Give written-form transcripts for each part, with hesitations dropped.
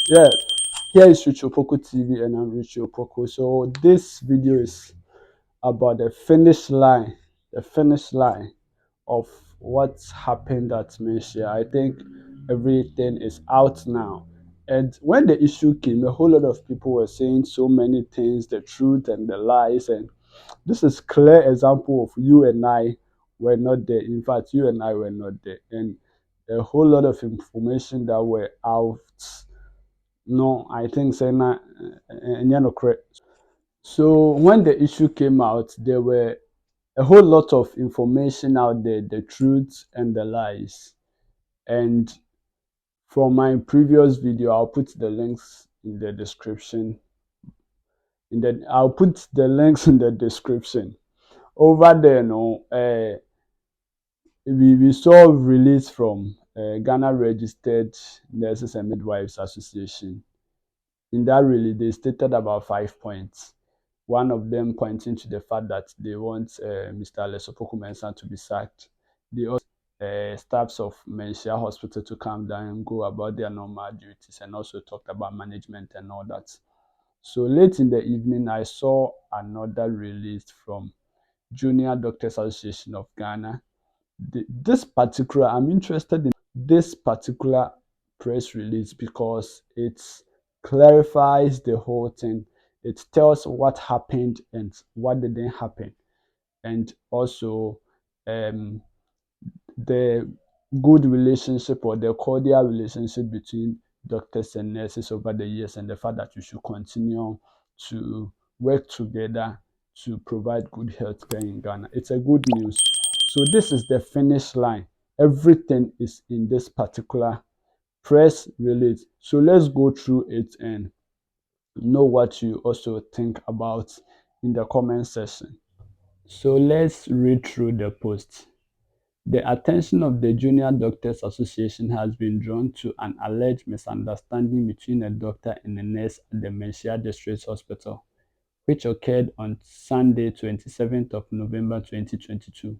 Yeah, here is Richo Poco TV, and I'm Richo Poco. So this video is about the finish line of what's happened at Manhyia. I think everything is out now. And when the issue came, a whole lot of people were saying so many things, the truth and the lies, and this is clear example of you and I were not there. In fact, you and I were not there, and a whole lot of information that were out. No, I think say na ɛnyɛ nokorɛ. So when the issue came out, there were a whole lot of information out there, the truth and the lies. And from my previous video, I'll put the links in the description. I'll put the links in the description. Over there, no, we saw release from Ghana Registered Nurses and Midwives Association. In that release, they stated about 5 points. One of them pointing to the fact that they want Mr. Lesopoku Mensah to be sacked. They also staffs of Manhyia Hospital to come down and go about their normal duties, and also talked about management and all that. So late in the evening, I saw another release from Junior Doctors Association of Ghana. I'm interested in this particular press release because it clarifies the whole thing. It tells what happened and what didn't happen, and also um, the good relationship or the cordial relationship between doctors and nurses over the years, and the fact that we should continue to work together to provide good healthcare in Ghana. It's a good news. So this is the finish line. Everything is in this particular press release. So let's go through it and know what you also think about in the comment section. So let's read through the post. The attention of the Junior Doctors Association has been drawn to an alleged misunderstanding between a doctor and a nurse at the Manhyia District Hospital, which occurred on Sunday, 27th of November 2022.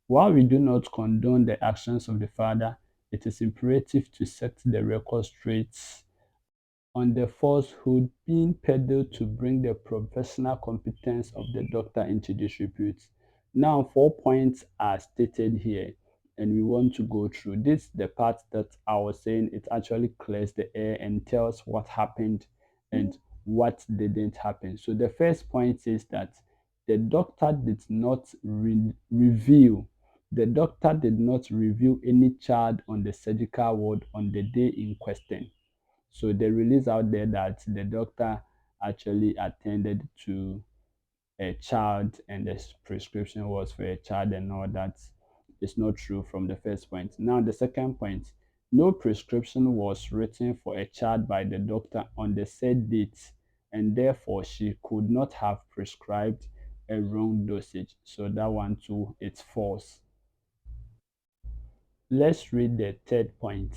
While we do not condone the actions of the father, it is imperative to set the record straight on the falsehood being peddled to bring the professional competence of the doctor into disrepute. Now, 4 points are stated here, and we want to go through this. The part that I was saying, it actually clears the air and tells what happened and what didn't happen. So the first point is that the doctor did not reveal. The doctor did not reveal any child on the surgical ward on the day in question. So they release out there that the doctor actually attended to a child and the prescription was for a child and all that is not true from the first point. Now, the second point, no prescription was written for a child by the doctor on the said date, and therefore she could not have prescribed a wrong dosage. So that one too, it's false. Let's read the third point.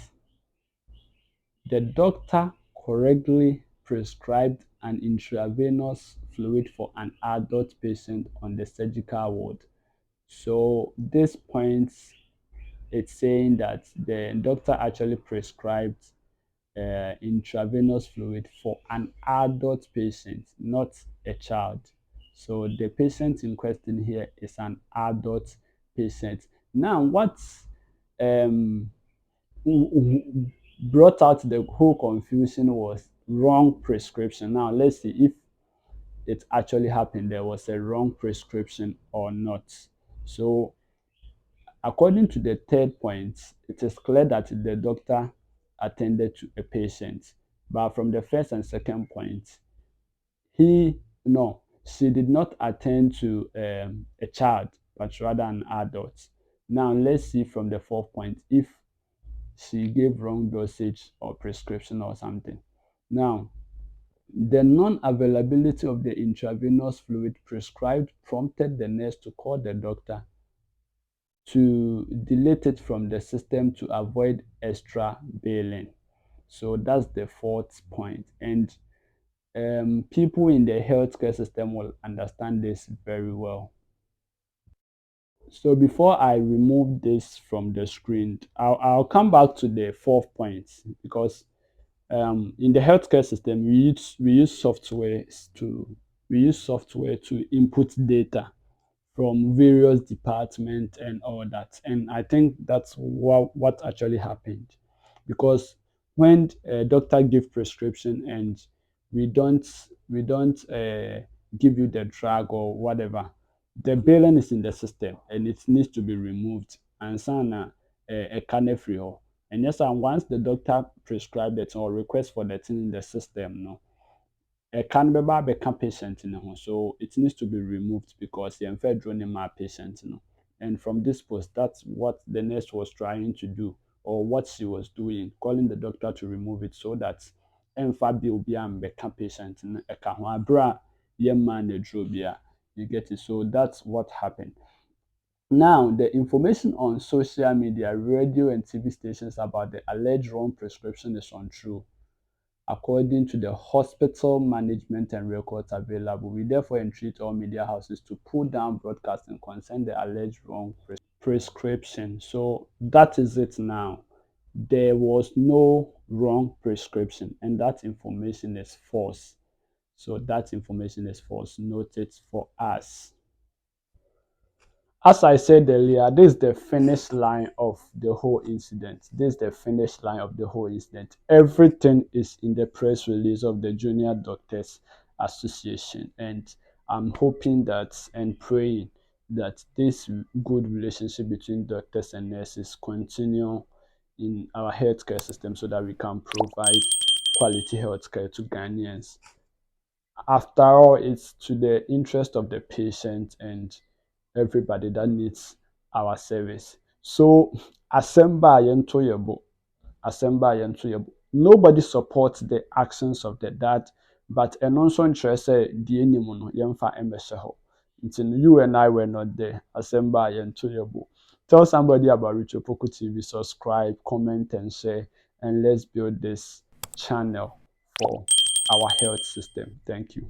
The doctor correctly prescribed an intravenous fluid for an adult patient on the surgical ward. So this points, it's saying that the doctor actually prescribed intravenous fluid for an adult patient, not a child. So the patient in question here is an adult patient. Now, what's um, brought out the whole confusion was wrong prescription. Now, let's see if it actually happened. There was a wrong prescription or not. So, according to the third point, it is clear that the doctor attended to a patient. But from the first and second point, he, no, she did not attend to a child, but rather an adult. Now, let's see from the fourth point if she gave wrong dosage or prescription or something. Now, the non-availability of the intravenous fluid prescribed prompted the nurse to call the doctor to delete it from the system to avoid extra billing. So that's the fourth point. And people in the healthcare system will understand this very well. So before I remove this from the screen, I'll come back to the fourth point because In the healthcare system, we use software to input data from various departments and all that. And I think that's what actually happened. Because when a doctor gives prescription and we don't give you the drug or whatever, the billing is in the system and it needs to be removed. And sana a can free or and yes, and once the doctor prescribed it or request for the thing in the system, no, ɛka no bɛba abɛka patient no ho, so it needs to be removed because yɛmfa aduro no ma patient no. And from this post, that's what the nurse was trying to do, or what she was doing, calling the doctor to remove it so that ɛmfa bill bi ambɛka patient no ɛka ho abere a yɛmma no aduro bi a, you get it. So that's what happened. Now, the information on social media, radio, and TV stations about the alleged wrong prescription is untrue. According to the hospital management and records available, we therefore entreat all media houses to pull down broadcasting concerning the alleged wrong prescription. So that is it now. There was no wrong prescription, and that information is false. So that information is false. Note it for us. As I said earlier, this is the finish line of the whole incident. This is the finish line of the whole incident. Everything is in the press release of the Junior Doctors Association. And I'm hoping that and praying that this good relationship between doctors and nurses continue in our healthcare system so that we can provide quality healthcare to Ghanaians. After all, it's to the interest of the patient and everybody that needs our service. So, assemble yɛnto yɛn bo, assemble yɛnto yɛn bo. Nobody supports the actions of the dad, but ɛno nso nkyerɛ sɛ deɛ nim no yɛmfa mmɛhyɛ hɔ. Nti no, you and I were not there. Assemble yɛnto yɛn bo. Tell somebody about Richard Poku TV, subscribe, comment, and share, and let's build this channel for our health system. Thank you.